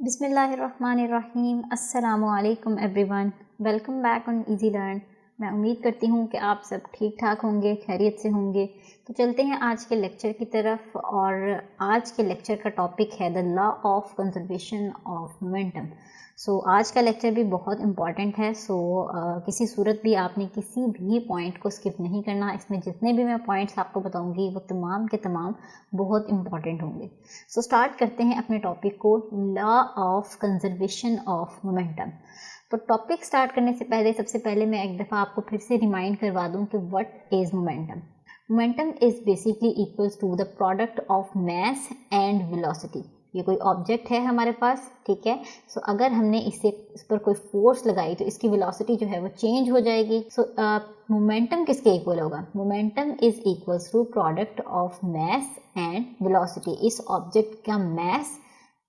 बिस्मिल्लाहिर्रहमानिर्रहीम। अस्सलामु अलैकुम everyone, welcome back on easy learn. मैं उम्मीद करती हूँ कि आप सब ठीक ठाक होंगे, खैरियत से होंगे। तो चलते हैं आज के लेक्चर की तरफ, और आज के लेक्चर का टॉपिक है the law of conservation of momentum. आज का लेक्चर भी बहुत इम्पॉर्टेंट है। किसी सूरत भी आपने किसी भी पॉइंट को स्किप नहीं करना। इसमें जितने भी मैं पॉइंट्स आपको बताऊंगी वो तमाम के तमाम बहुत इम्पॉर्टेंट होंगे। स्टार्ट करते हैं अपने टॉपिक को, law of conservation of momentum. तो टॉपिक स्टार्ट करने से पहले सबसे पहले मैं एक दफ़ा आपको फिर से रिमाइंड करवा दूं कि what is momentum. Momentum is basically equals to the product of mass and velocity. ये कोई ऑब्जेक्ट है हमारे पास, ठीक है। अगर हमने इस पर कोई फोर्स लगाई तो इसकी वेलोसिटी जो है वो चेंज हो जाएगी। मोमेंटम किसके इक्वल होगा? Momentum is equals to product of mass and velocity. इस ऑब्जेक्ट का mass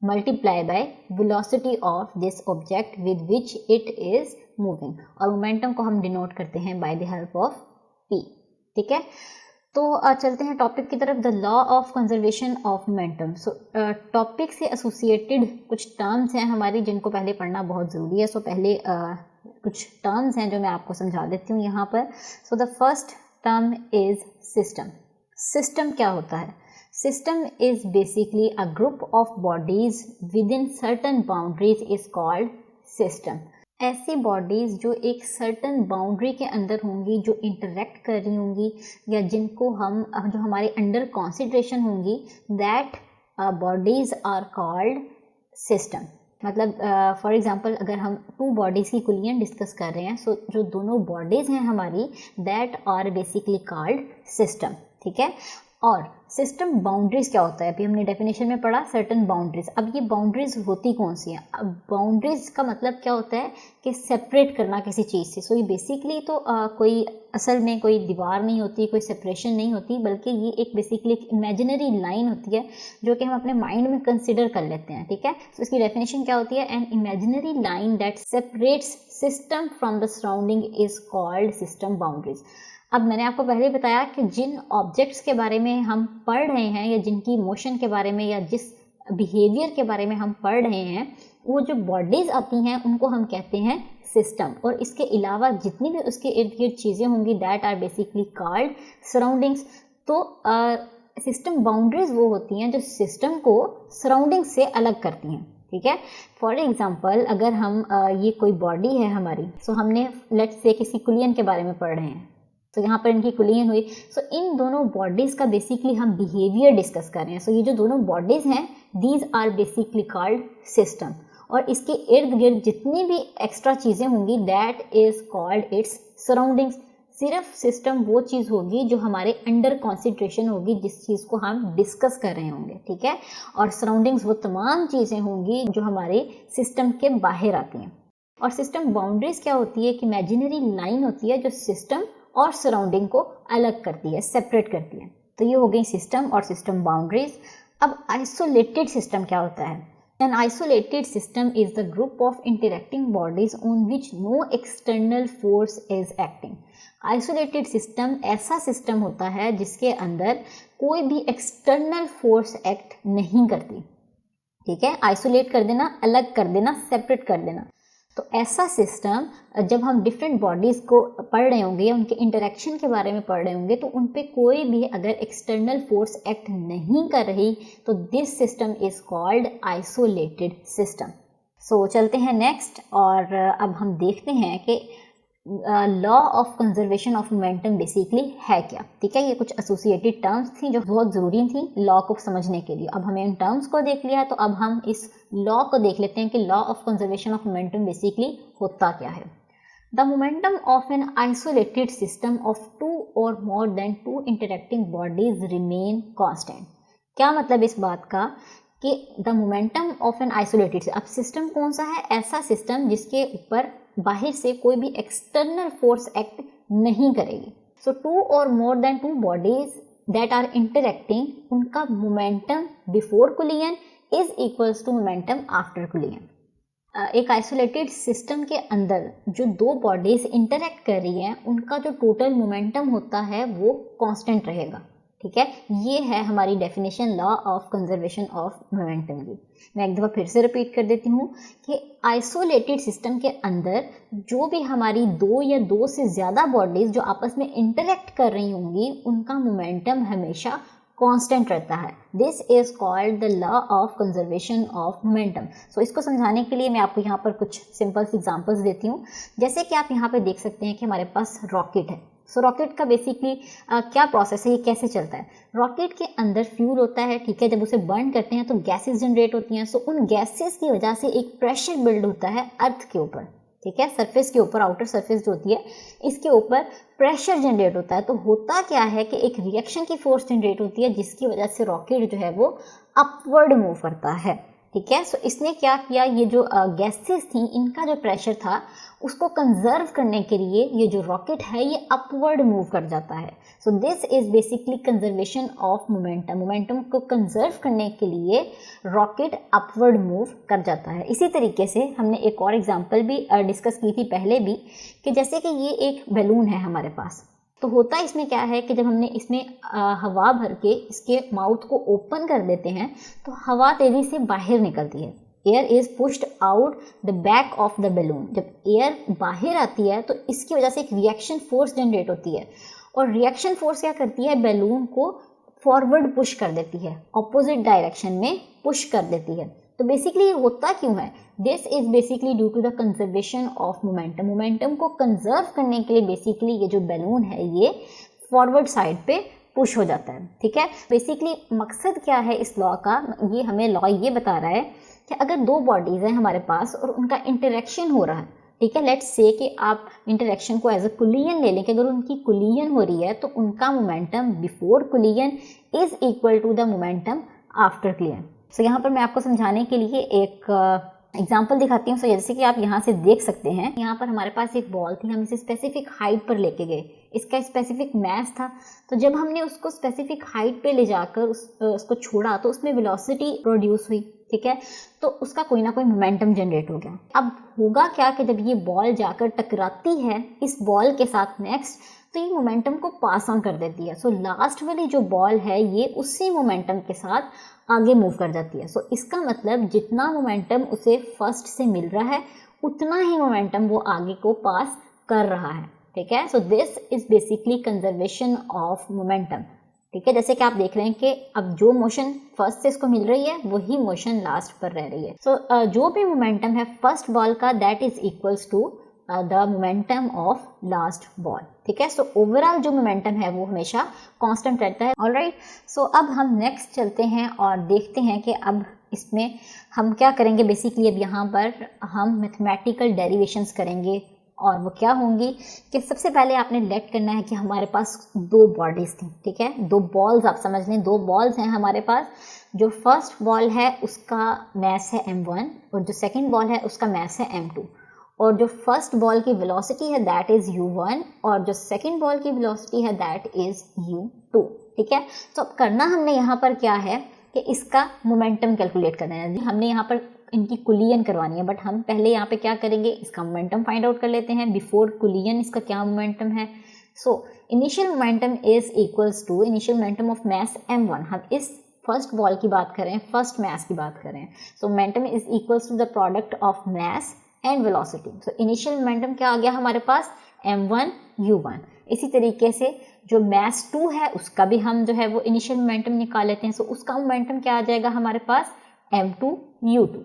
multiply by velocity of this object with which it is moving, और मोमेंटम को हम डिनोट करते हैं by the help of P, ठीक है। तो चलते हैं टॉपिक की तरफ, the law of conservation of momentum. Topic से एसोसिएटेड कुछ टर्म्स हैं हमारी जिनको पहले पढ़ना बहुत ज़रूरी है। पहले कुछ टर्म्स हैं जो मैं आपको समझा देती हूँ यहाँ पर। The first term is system. System क्या होता है? System is basically a group of bodies with in certain boundaries is called system. ऐसी बॉडीज़ जो एक सर्टन बाउंड्री के अंदर होंगी, जो इंटरेक्ट कर रही होंगी, या जिनको जो हमारे अंडर कॉन्सिडरेशन होंगी, that bodies are called system. मतलब फॉर एग्जांपल अगर हम टू बॉडीज़ की कुलियन डिस्कस कर रहे हैं, जो दोनों बॉडीज़ हैं हमारी, that are basically called system, ठीक है। और सिस्टम बाउंड्रीज क्या होता है? अभी हमने डेफिनेशन में पढ़ा सर्टन बाउंड्रीज। अब ये बाउंड्रीज होती कौन सी हैं? अब बाउंड्रीज का मतलब क्या होता है कि सेपरेट करना किसी चीज़ से। ये बेसिकली तो कोई असल में कोई दीवार नहीं होती, कोई सेपरेशन नहीं होती, बल्कि ये एक बेसिकली एक इमेजिनरी लाइन होती है जो कि हम अपने माइंड में कंसिडर कर लेते हैं, ठीक है। इसकी डेफिनेशन क्या होती है? An imaginary line that separates system from the surrounding is called system boundaries. अब मैंने आपको पहले ही बताया कि जिन ऑब्जेक्ट्स के बारे में हम पढ़ रहे हैं, या जिनकी मोशन के बारे में, या जिस बिहेवियर के बारे में हम पढ़ रहे हैं, वो जो बॉडीज़ आती हैं उनको हम कहते हैं सिस्टम। और इसके अलावा जितनी भी उसके इर्द गिर्द चीज़ें होंगी, that are basically called surroundings. तो सिस्टम बाउंड्रीज वो होती हैं जो सिस्टम को सराउंडिंग से अलग करती हैं, ठीक है। फॉर एग्जाम्पल अगर हम ये कोई बॉडी है हमारी, हमने लेट्स से किसी कुलियन के बारे में पढ़ रहे हैं, यहाँ पर इनकी कुलियन हुई। इन दोनों बॉडीज़ का बेसिकली हम बिहेवियर डिस्कस कर रहे हैं। ये जो दोनों बॉडीज़ हैं, these are basically called system. और इसके इर्द गिर्द जितनी भी एक्स्ट्रा चीज़ें होंगी, that is called its surroundings. सिर्फ सिस्टम वो चीज़ होगी जो हमारे अंडर कॉन्सेंट्रेशन होगी, जिस चीज़ को हम डिस्कस कर रहे होंगे, ठीक है। और सराउंडिंग्स वो तमाम चीज़ें होंगी जो हमारे सिस्टम के बाहर आती हैं। और सिस्टम बाउंड्रीज क्या होती है? कि इमेजिनरी लाइन होती है जो सिस्टम और सराउंडिंग को अलग करती है, सेपरेट करती है। तो ये हो गई सिस्टम और सिस्टम बाउंड्रीज। अब आइसोलेटेड सिस्टम क्या होता है? An isolated system is the group of interacting bodies on which no external force is acting. Isolated system ऐसा सिस्टम होता है जिसके अंदर कोई भी एक्सटर्नल फोर्स एक्ट नहीं करती, ठीक है। आइसोलेट कर देना, अलग कर देना, सेपरेट कर देना। तो ऐसा सिस्टम जब हम डिफरेंट बॉडीज़ को पढ़ रहे होंगे या उनके इंटरेक्शन के बारे में पढ़ रहे होंगे, तो उन पे कोई भी अगर एक्सटर्नल फोर्स एक्ट नहीं कर रही, तो this system is called isolated system. चलते हैं नेक्स्ट, और अब हम देखते हैं कि law of conservation of momentum basically है क्या, ठीक है। ये कुछ एसोसिएटेड टर्म्स थी जो बहुत ज़रूरी थी लॉ को समझने के लिए। अब हमें इन टर्म्स को देख लिया, तो अब हम इस लॉ को देख लेते हैं कि law of conservation of momentum basically होता क्या है। The momentum of an isolated system of two or more than two interacting bodies remain constant. क्या मतलब इस बात का कि the momentum of an isolated, अब सिस्टम कौन सा है? ऐसा सिस्टम जिसके ऊपर बाहर से कोई भी एक्सटर्नल फोर्स एक्ट नहीं करेगी। Two or more than two bodies that are interacting, उनका momentum before collision is equals to momentum after collision. एक आइसोलेटेड सिस्टम के अंदर जो दो बॉडीज इंटरेक्ट कर रही हैं, उनका जो टोटल मोमेंटम होता है वो कांस्टेंट रहेगा, ठीक है, ये है हमारी definition law of conservation of momentum की। मैं एक दफ़ा फिर से रिपीट कर देती हूँ कि आइसोलेटेड सिस्टम के अंदर जो भी हमारी दो या दो से ज़्यादा बॉडीज़ जो आपस में इंटरेक्ट कर रही होंगी उनका मोमेंटम हमेशा कांस्टेंट रहता है। This is called the law of conservation of momentum. So इसको समझाने के लिए मैं आपको यहाँ पर कुछ सिंपल एग्जांपल्स देती हूँ। जैसे कि आप यहाँ पर देख सकते हैं कि हमारे पास रॉकेट है। सो रॉकेट का बेसिकली क्या प्रोसेस है, ये कैसे चलता है। रॉकेट के अंदर फ्यूल होता है, ठीक है, जब उसे बर्न करते हैं तो गैसेस जनरेट होती हैं। सो उन गैसेस की वजह से एक प्रेशर बिल्ड होता है अर्थ के ऊपर, ठीक है, सरफेस के ऊपर, आउटर सरफेस जो होती है इसके ऊपर प्रेशर जनरेट होता है। तो होता क्या है कि एक रिएक्शन की फोर्स जनरेट होती है जिसकी वजह से रॉकेट जो है वो अपवर्ड मूव करता है, ठीक है। सो इसने क्या किया, ये जो गैसेस थी इनका जो प्रेशर था उसको कंजर्व करने के लिए ये जो रॉकेट है ये अपवर्ड मूव कर जाता है। So this is basically conservation of momentum. Momentum को कंजर्व करने के लिए रॉकेट अपवर्ड मूव कर जाता है। इसी तरीके से हमने एक और एग्जांपल भी डिस्कस की थी पहले भी, कि जैसे कि ये एक बैलून है हमारे पास। तो होता इसमें क्या है कि जब हमने इसमें हवा भर के इसके माउथ को ओपन कर देते हैं तो हवा तेज़ी से बाहर निकलती है। Air is pushed out the back of the balloon. जब एयर बाहर आती है तो इसकी वजह से एक रिएक्शन फोर्स जनरेट होती है, और रिएक्शन फोर्स क्या करती है, बैलून को फॉरवर्ड पुश कर देती है, ऑपोजिट डायरेक्शन में पुश कर देती है। तो बेसिकली ये होता क्यों है, this is basically due to the conservation of momentum. Momentum को कंजर्व करने के लिए बेसिकली ये जो बैलून है ये फॉरवर्ड साइड पे पुश हो जाता है, ठीक है। बेसिकली मकसद क्या है इस लॉ का, ये हमें लॉ ये बता रहा है कि अगर दो बॉडीज़ हैं हमारे पास और उनका इंटरेक्शन हो रहा है, ठीक है, लेट्स से कि आप इंटरेक्शन को एज अ कोलिजन ले लें कि अगर उनकी कोलिजन हो रही है तो उनका momentum before collision is equal to the momentum after collision. So यहाँ पर मैं आपको समझाने के लिए एक एग्जाम्पल दिखाती हूँ। सो जैसे कि आप यहाँ से देख सकते हैं, यहाँ पर हमारे पास एक बॉल थी, हम इसे स्पेसिफिक हाइट पर लेके गए, इसका स्पेसिफिक मास था। तो जब हमने उसको स्पेसिफिक हाइट पे ले जाकर उसको छोड़ा तो उसमें वेलोसिटी प्रोड्यूस हुई, ठीक है, तो उसका कोई ना कोई मोमेंटम जनरेट हो गया। अब होगा क्या कि जब ये बॉल जाकर टकराती है इस बॉल के साथ नेक्स्ट, तो ये मोमेंटम को पास ऑन कर देती है। सो लास्ट वाली जो बॉल है ये उसी मोमेंटम के साथ आगे मूव कर जाती है। सो इसका मतलब जितना मोमेंटम उसे फर्स्ट से मिल रहा है उतना ही मोमेंटम वो आगे को पास कर रहा है, ठीक है। So this is basically conservation of momentum, ठीक है। जैसे कि आप देख रहे हैं कि अब जो मोशन फर्स्ट से इसको मिल रही है वही मोशन लास्ट पर रह रही है। सो जो भी मोमेंटम है फर्स्ट बॉल का that is equals to the momentum of last ball, ठीक है। सो ओवरऑल जो मोमेंटम है वो हमेशा कांस्टेंट रहता है। ऑलराइट, सो अब हम नेक्स्ट चलते हैं और देखते हैं कि अब इसमें हम क्या करेंगे। बेसिकली अब यहाँ पर हम मैथमेटिकल डेरिवेशंस करेंगे, और वो क्या होंगी कि सबसे पहले आपने लेट करना है कि हमारे पास दो बॉडीज़ थी, ठीक है, दो बॉल्स, आप समझ लें दो बॉल्स हैं हमारे पास। जो फर्स्ट बॉल है उसका मास है m1 और जो सेकंड बॉल है उसका मास है m2, और जो फर्स्ट बॉल की वेलोसिटी है दैट इज u1 और जो सेकंड बॉल की वेलोसिटी है दैट इज u2, ठीक है। तो अब करना हमने यहाँ पर क्या है कि इसका मोमेंटम कैलकुलेट करना है। हमने यहाँ पर इनकी कोलिजन करवानी है, बट हम पहले यहाँ पे क्या करेंगे, इसका मोमेंटम फाइंड आउट कर लेते हैं बिफोर कोलिजन इसका क्या मोमेंटम है। So initial momentum is equals to initial momentum of mass m1। हम इस फर्स्ट बॉल की बात करें, फर्स्ट मास की बात करें, so momentum is equals to the product of mass and velocity. So initial momentum क्या आ गया हमारे पास, m1 u1। इसी तरीके से जो मास 2 है उसका भी हम जो है वो इनिशियल मोमेंटम निकाल लेते हैं। सो उसका मोमेंटम क्या आ जाएगा हमारे पास, m2 u2,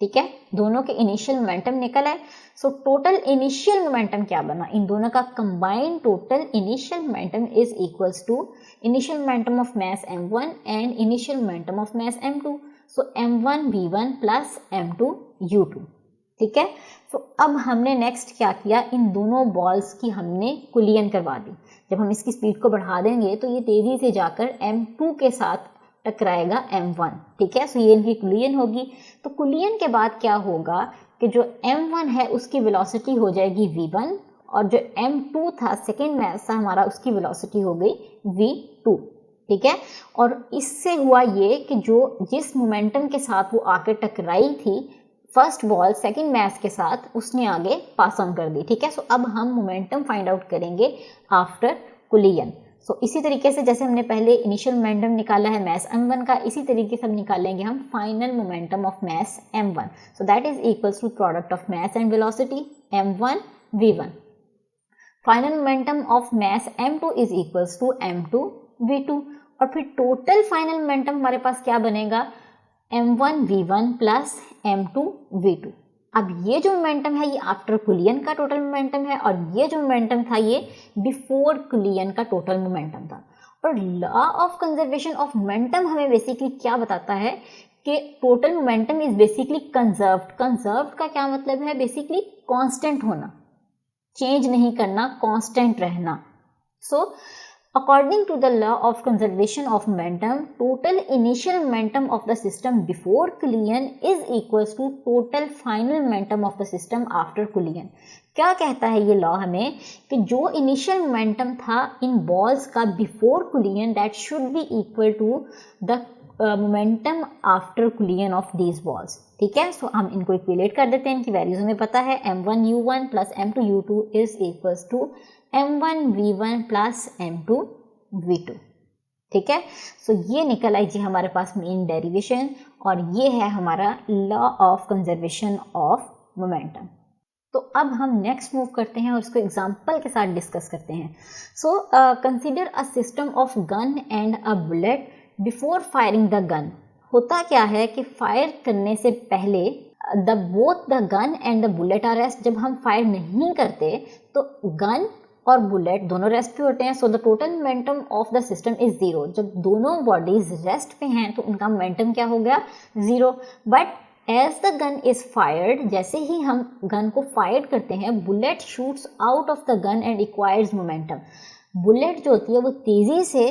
ठीक है। दोनों के इनिशियल मोमेंटम निकल आए। सो टोटल इनिशियल मोमेंटम क्या बना, इन दोनों का combined total initial momentum is equals to initial momentum of mass m1 and initial momentum of mass m2। So m1 v1 plus m2 u2, ठीक है। तो अब हमने नेक्स्ट क्या किया, इन दोनों बॉल्स की हमने कोलिजन करवा दी। जब हम इसकी स्पीड को बढ़ा देंगे तो ये तेजी से जाकर m2 के साथ टकराएगा m1, ठीक है। सो ये इनकी कोलिजन होगी। तो कोलिजन के बाद क्या होगा कि जो m1 है उसकी वेलोसिटी हो जाएगी v1 और जो m2 था सेकेंड मास था हमारा उसकी वेलोसिटी हो गई v2, ठीक है। और इससे हुआ ये कि जो जिस मोमेंटम के साथ वो आकर टकराई थी फर्स्ट बॉल सेकंड मास के साथ उसने आगे पास ऑन कर दी, ठीक है। सो अब हम मोमेंटम फाइंड आउट करेंगे आफ्टर कोलिजन। सो इसी तरीके से जैसे हमने पहले इनिशियल मोमेंटम निकाला है मास m1 का, इसी तरीके से हम निकालेंगे हम final momentum of mass m1. So that is equals to product of mass and velocity m1 v1. Final momentum of mass m2 is equals to m2 v2. और फिर टोटल फाइनल मोमेंटम हमारे पास क्या बनेगा, m1 v1 plus m2 v2. अब ये जो momentum है ये आफ्टर कुलियन का टोटल मोमेंटम है, और ये जो मोमेंटम था ये बिफोर कुलियन का टोटल मोमेंटम था. और law of conservation of momentum हमें बेसिकली क्या बताता है कि total momentum is basically conserved. Conserved का क्या मतलब है, बेसिकली कांस्टेंट होना, चेंज नहीं करना, कांस्टेंट रहना. सो according to the law of conservation of momentum, total initial momentum of the system before collision is equals to total final momentum of the system after collision. क्या कहता है ये law हमें कि जो इनिशियल मोमेंटम था इन बॉल्स का before collision that should be equal to the momentum after collision of these balls. ठीक है, सो हम इनको इक्विलेट कर देते हैं, इनकी वैल्यूज हमें पता है. m1 u1 plus m2 u2 is equals to m1 v1 plus m2 v2. ठीक है, सो ये निकल आई जी हमारे पास मेन डेरिवेशन, और ये है हमारा law of conservation of momentum. तो अब हम नेक्स्ट मूव करते हैं और इसको एग्जांपल के साथ डिस्कस करते हैं. So consider a system of gun and a bullet before firing the gun. होता क्या है कि फायर करने से पहले both the gun and the bullet are rest. जब हम फायर नहीं करते तो गन और बुलेट दोनों रेस्ट पे होते हैं. So the total momentum of the system is zero. जब दोनों बॉडीज रेस्ट पे हैं तो उनका मोमेंटम क्या हो गया, zero. But as the gun is fired, जैसे ही हम गन को फायर करते हैं, bullet shoots out of the gun and acquires momentum. Bullet जो होती है वो तेजी से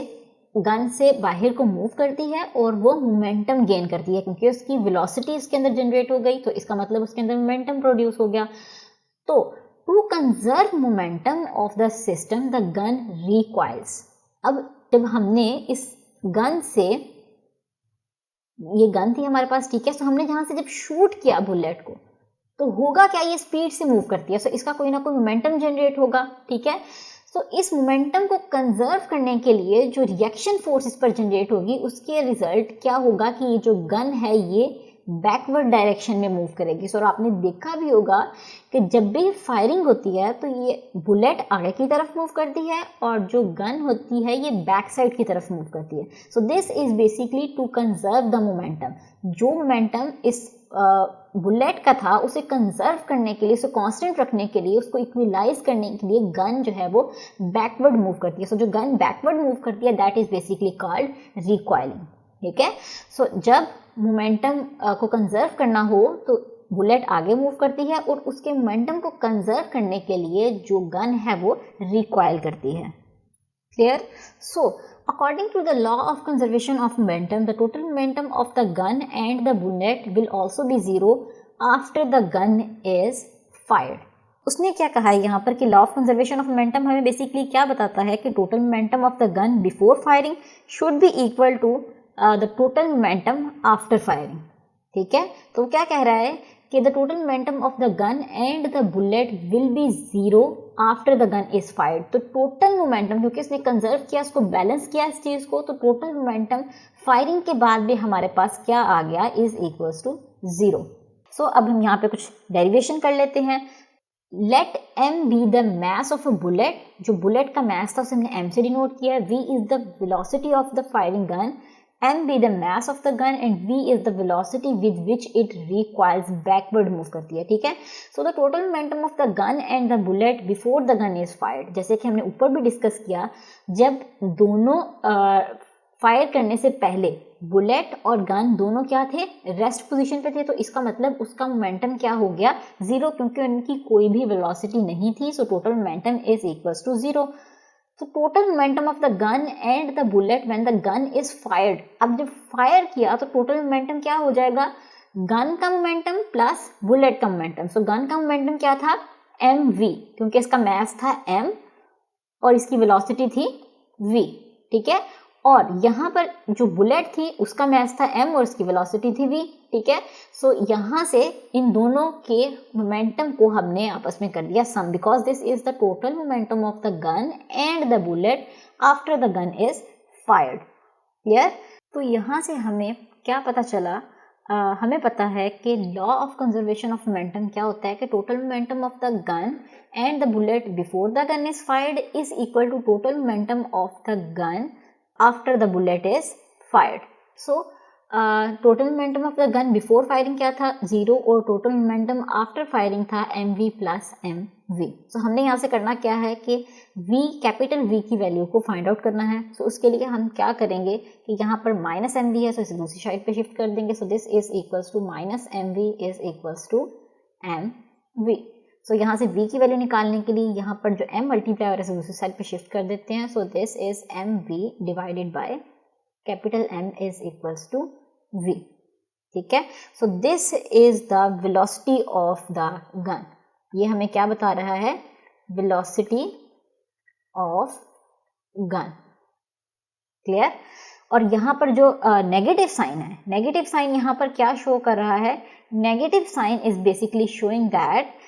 गन से बाहर को मूव करती है और वो मोमेंटम गेन करती है, क्योंकि उसकी वेलोसिटी उसके अंदर जनरेट हो गई, तो इसका मतलब उसके अंदर मोमेंटम प्रोड्यूस हो गया. तो to conserve momentum of the system the gun requires. अब जब हमने इस गन से, ये गन थी हमारे पास, ठीक है, तो हमने जहां से जब शूट किया बुलेट को, तो होगा क्या, ये स्पीड से मूव करती है, सो इसका कोई ना कोई मोमेंटम जनरेट होगा. ठीक है, सो इस मोमेंटम को कंजर्व करने के लिए जो रिएक्शन फोर्स इस पर जनरेट होगी, उसके रिजल्ट क्या होगा कि ये जो गन है ये बैकवर्ड डायरेक्शन में मूव करेगी. सो आपने देखा भी होगा कि जब भी फायरिंग होती है तो ये बुलेट आगे की तरफ मूव करती है और जो गन होती है ये बैक साइड की तरफ मूव करती है. So this is basically to conserve the momentum. जो मोमेंटम इस बुलेट का था उसे कंजर्व करने के लिए, उसे कांस्टेंट रखने के लिए, उसको इक्विलाइज करने के लिए गन जो है वो बैकवर्ड मूव करती है. सो जो गन बैकवर्ड मूव करती है that is basically called recoiling. ठीक है, सो जब मोमेंटम को कंजर्व करना हो तो बुलेट आगे मूव करती है और उसके मोमेंटम को कंजर्व करने के लिए जो गन है वो रिकॉइल करती है. Clear? So according to the law of conservation of momentum, the total momentum of the gun and the bullet will also be zero after the gun is fired. उसने क्या कहा है यहाँ पर कि law of conservation of momentum हमें basically क्या बताता है कि total momentum of the gun before firing should be equal to the total momentum after firing. ठीक है, तो क्या कह रहा है कि the total momentum of the gun and the bullet will be zero after the gun is fired. तो total momentum, क्योंकि उसने कंजर्व किया, उसको बैलेंस किया इस चीज को, तो टोटल मोमेंटम फायरिंग के बाद भी हमारे पास क्या आ गया, is equals to zero. So अब हम यहाँ पे कुछ डेरिवेशन कर लेते हैं. Let m be the mass of a bullet. जो बुलेट का मास था उसे हमने m से डिनोट किया है. v is the velocity of the firing gun, m be the mass of the gun and v is the velocity with which it recoils backward move करती है. ठीक है, so the total momentum of the gun and the bullet before the gun is fired. जैसे कि हमने ऊपर भी discuss किया, जब दोनों फायर करने से पहले बुलेट और गन दोनों क्या थे, रेस्ट पोजीशन पे थे, तो इसका मतलब उसका मोमेंटम क्या हो गया, जीरो, क्योंकि उनकी कोई भी वेलोसिटी नहीं थी. So total momentum is equals to zero. तो total momentum of the gun and the bullet when the gun is fired. अब जब फायर किया तो टोटल मोमेंटम क्या हो जाएगा, गन का मोमेंटम प्लस बुलेट का मोमेंटम. सो गन का मोमेंटम क्या था, mv, क्योंकि इसका मास था m और इसकी वेलोसिटी थी v. ठीक है, और यहाँ पर जो बुलेट थी उसका मास था m और उसकी वेलोसिटी थी v, ठीक है। सो यहाँ से इन दोनों के मोमेंटम को हमने आपस में कर दिया sum, because this is the total momentum of the gun and the bullet after the gun is fired. Clear? तो यहाँ से हमें क्या पता चला, हमें पता है कि law of conservation of momentum क्या होता है कि total momentum of the gun and the bullet before the gun is fired is equal to total momentum of the gun after the bullet is fired. So total momentum of the gun before firing क्या था, 0, और total momentum after firing था mv plus mv। So हमने यहाँ से करना क्या है कि v, कैपिटल V की वैल्यू को फाइंड आउट करना है। सो उसके लिए हम क्या करेंगे कि यहाँ पर माइनस mv है, सो इसे दूसरी साइड पे शिफ्ट कर देंगे। So this is equals to minus mv is equals to mv। So यहाँ से v की वैल्यू निकालने के लिए यहाँ पर जो m मल्टीप्लाई हो रहा है दूसरी साइड पे शिफ्ट कर देते हैं। So this is mv divided by capital M is equals to v, ठीक है। So this is the velocity of the gun. ये हमें क्या बता रहा है, वेलोसिटी ऑफ गन। क्लियर? और यहाँ पर जो नेगेटिव साइन है, नेगेटिव साइन यहाँ पर क्या शो कर रहा है, negative sign is basically showing that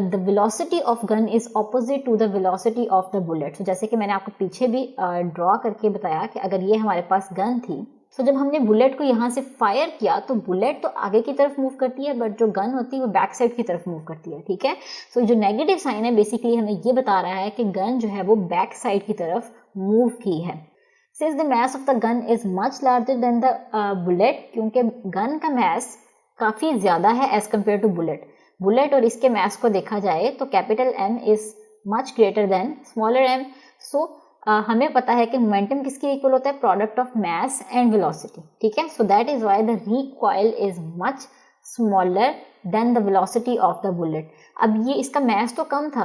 the velocity of gun is opposite to the velocity of the bullet. जैसे कि मैंने आपको पीछे भी ड्रॉ करके बताया कि अगर ये हमारे पास गन थी, तो जब हमने बुलेट को यहाँ से फायर किया तो बुलेट तो आगे की तरफ मूव करती है, बट जो गन होती है वो बैक साइड की तरफ मूव करती है, ठीक है। सो जो नेगेटिव साइन है बेसिकली हमें ये बता रहा है कि गन जो है वो बैक साइड की तरफ मूव की है। Since the mass of the gun is much larger than the bullet, क्योंकि गन का मास काफ़ी ज़्यादा है as compare to bullet. Bullet और इसके मास को देखा जाए तो capital M is much greater than smaller m। So हमें पता है कि मोमेंटम किसके इक्वल होता है, product of mass and velocity, ठीक है। So that is why the recoil is much smaller then the velocity of the bullet. अब ये इसका मास तो कम था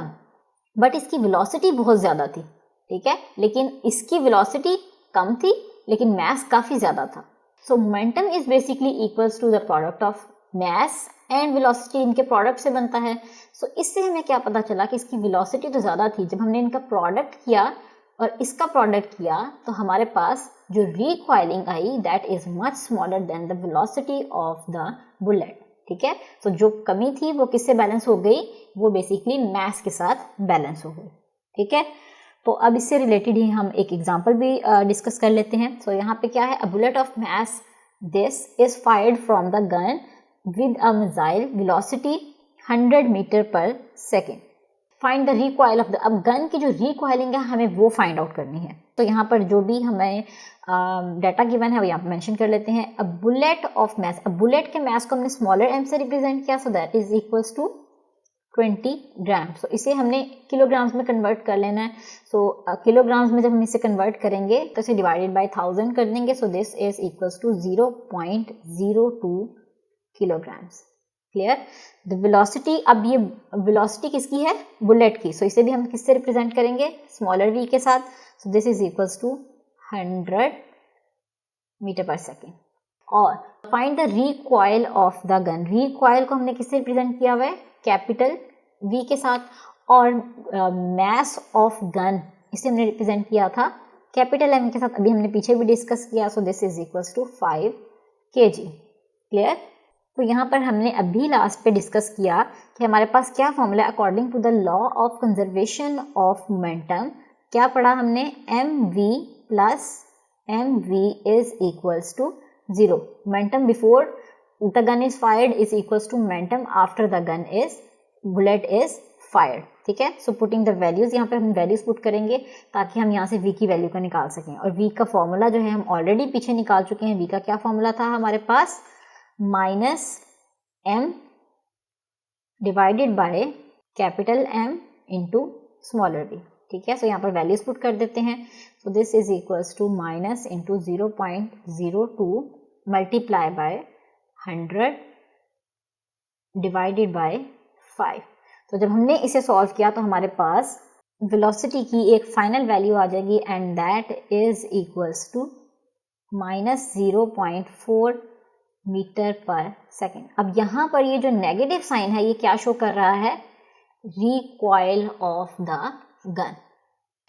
बट इसकी वेलोसिटी बहुत ज़्यादा थी, ठीक है, लेकिन इसकी वेलोसिटी कम थी लेकिन मास काफ़ी ज़्यादा था। So momentum is basically equals to the product of mass and velocity, इनके प्रोडक्ट से बनता है। सो इससे हमें क्या पता चला कि इसकी वेलोसिटी तो ज़्यादा थी। जब हमने इनका प्रोडक्ट किया और इसका प्रोडक्ट किया तो हमारे पास जो recoiling I that is much smaller then the velocity of the bullet, ठीक है। सो जो कमी थी वो किससे बैलेंस हो गई, वो बेसिकली मास के साथ बैलेंस हो गई, ठीक है। तो अब इससे रिलेटेड ही हम एक एग्जांपल भी डिस्कस कर लेते हैं। सो यहाँ पे क्या है, a bullet of mass this is fired from the gun with a missile velocity 100 metre per second. Find the recoil of the, अब गन की जो रिकॉइलिंग है हमें वो फाइंड आउट करनी है। तो यहाँ पर जो भी हमें डाटा गिवन है वो यहाँ पर मेंशन कर लेते हैं। अ बुलेट ऑफ मास, अब बुलेट के मास को हमने स्मॉलर m से रिप्रेजेंट किया, so that is equals to 20 gram. सो इसे हमने किलोग्राम्स में कन्वर्ट कर लेना है। सो किलोग्राम्स में जब हम इसे कन्वर्ट करेंगे तो इसे डिवाइडेड बाय 1000 कर देंगे। So this is equals to 0.02 kilograms. Clear? The velocity, अब ये वेलोसिटी किसकी है, बुलेट की। सो इसे भी हम किससे रिप्रेजेंट करेंगे, स्मॉलर v के साथ। So this is equals to 100 metre per second. और find the recoil of the gun, recoil को हमने किससे रिप्रेजेंट किया हुआ है, कैपिटल V के साथ। और मास ऑफ गन इसे हमने रिप्रेजेंट किया था कैपिटल M के साथ, अभी हमने पीछे भी डिस्कस किया। So this is equals to 5 kg। Clear? तो यहाँ पर हमने अभी लास्ट पे डिस्कस किया कि हमारे पास क्या फॉर्मूला है according to the law of conservation of momentum. क्या पढ़ा हमने, mv plus mv is equals to 0। Momentum before the gun is fired is equals to momentum after the gun is bullet is fired, ठीक है। So putting the values, यहाँ पर हम values put करेंगे ताकि हम यहाँ से v की वैल्यू का निकाल सकें। और v का फॉर्मूला जो है हम ऑलरेडी पीछे निकाल चुके हैं। v का क्या फॉर्मूला था हमारे पास, minus m divided by capital M into smaller v, ठीक है। सो यहाँ पर वैल्यूज पुट कर देते हैं। So this is equals to minus into 0.02 multiply by 100 divided by 5। तो जब हमने इसे सॉल्व किया तो हमारे पास वेलोसिटी की एक फाइनल वैल्यू आ जाएगी and that is equals to minus 0.4 metre per second. अब यहाँ पर ये जो नेगेटिव साइन है ये क्या शो कर रहा है, recoil of the gun.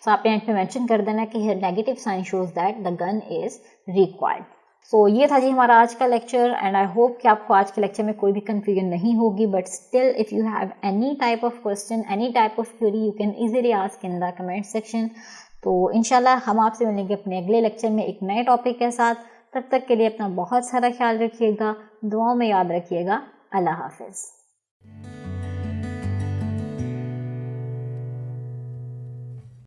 So आपने एंड पे मेंशन कर देना कि negative sign shows that the gun is required. So ये था जी हमारा आज का लेक्चर एंड आई होप कि आपको आज के लेक्चर में कोई भी कंफ्यूजन नहीं होगी, but still if you have any type of question, any type of query, you can easily ask in the comment section. तो इंशाल्लाह हम आपसे मिलेंगे अपने अगले लेक्चर में एक नए टॉपिक के साथ। तब तक के लिए अपना बहुत सारा ख्याल रखिएगा, दुआओं में याद रखिएगा। अल्लाह हाफिज़।